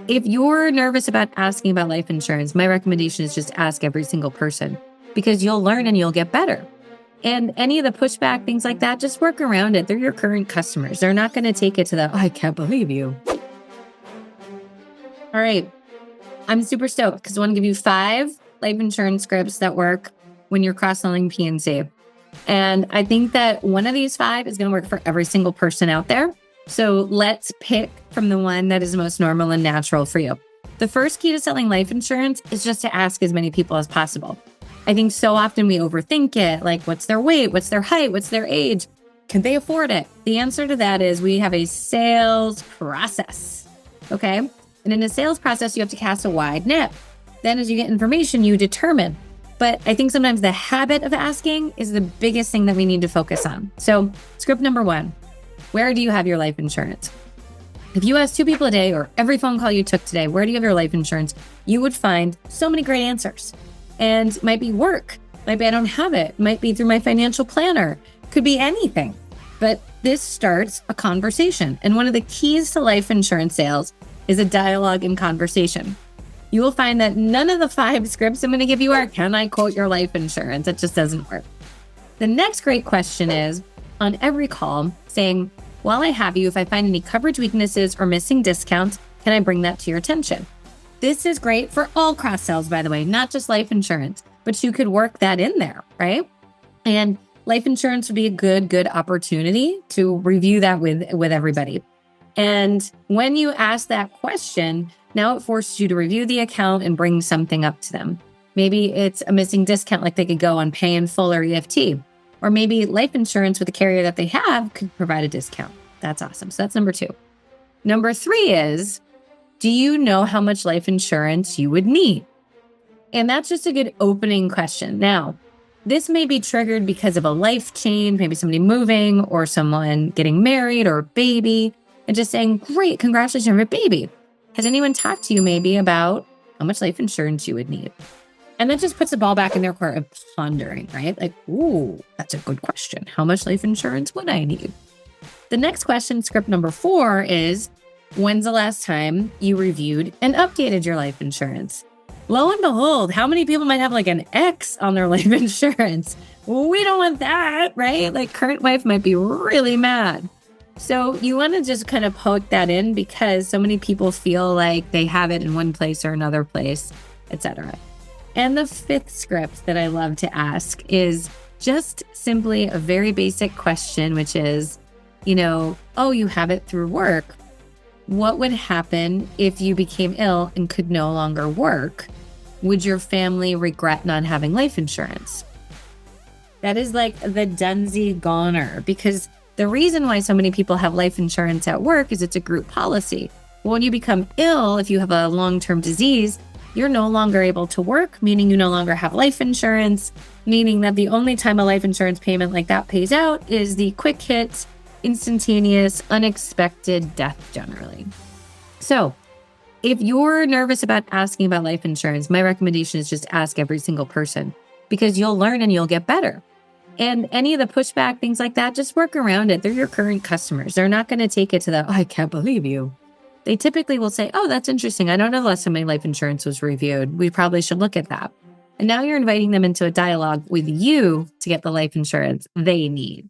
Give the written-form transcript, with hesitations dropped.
If you're nervous about asking about life insurance, my recommendation is just ask every single person because you'll learn and you'll get better. And any of the pushback, things like that, just work around it. They're your current customers. They're not going to take it to the, "Oh, I can't believe you." All right. I'm super stoked because I want to give you 5 life insurance scripts that work when you're cross-selling PNC. And I think that one of these 5 is going to work for every single person out there. So let's pick from the one that is most normal and natural for you. The first key to selling life insurance is just to ask as many people as possible. I think so often we overthink it, like what's their weight, what's their height, what's their age, can they afford it? The answer to that is we have a sales process, okay? And in a sales process, you have to cast a wide net. Then as you get information, you determine. But I think sometimes the habit of asking is the biggest thing that we need to focus on. So script number 1, where do you have your life insurance? If you ask 2 people a day or every phone call you took today, where do you have your life insurance? You would find so many great answers. And it might be work, might be I don't have it, might be through my financial planner, could be anything. But this starts a conversation. And one of the keys to life insurance sales is a dialogue and conversation. You will find that none of the 5 scripts I'm going to give you are, can I quote your life insurance? It just doesn't work. The next great question is on every call saying, while I have you, if I find any coverage weaknesses or missing discounts, can I bring that to your attention? This is great for all cross sells, by the way, not just life insurance, but you could work that in there, right? And life insurance would be a good opportunity to review that with everybody. And when you ask that question, now it forces you to review the account and bring something up to them. Maybe it's a missing discount, like they could go on pay in full or EFT. Or maybe life insurance with the carrier that they have could provide a discount. That's awesome. So that's number 2. Number 3 is, do you know how much life insurance you would need? And that's just a good opening question. Now, this may be triggered because of a life change, maybe somebody moving or someone getting married or a baby, and just saying, great, congratulations on your baby. Has anyone talked to you maybe about how much life insurance you would need? And that just puts the ball back in their court of pondering, right? Like, ooh, that's a good question. How much life insurance would I need? The next question, script number 4, is, when's the last time you reviewed and updated your life insurance? Lo and behold, how many people might have like an X on their life insurance? We don't want that, right? Like current wife might be really mad. So you want to just kind of poke that in because so many people feel like they have it in one place or another place, etc. And the 5th script that I love to ask is just simply a very basic question, which is, oh, you have it through work. What would happen if you became ill and could no longer work? Would your family regret not having life insurance? That is like the Dunsey goner, because the reason why so many people have life insurance at work is it's a group policy. When you become ill, if you have a long-term disease, you're no longer able to work, meaning you no longer have life insurance, meaning that the only time a life insurance payment like that pays out is the quick hit, instantaneous, unexpected death generally. So if you're nervous about asking about life insurance, my recommendation is just ask every single person because you'll learn and you'll get better. And any of the pushback, things like that, just work around it. They're your current customers. They're not going to take it to the, "Oh, I can't believe you." They typically will say, "Oh, that's interesting. I don't know the last time my life insurance was reviewed. We probably should look at that." And now you're inviting them into a dialogue with you to get the life insurance they need.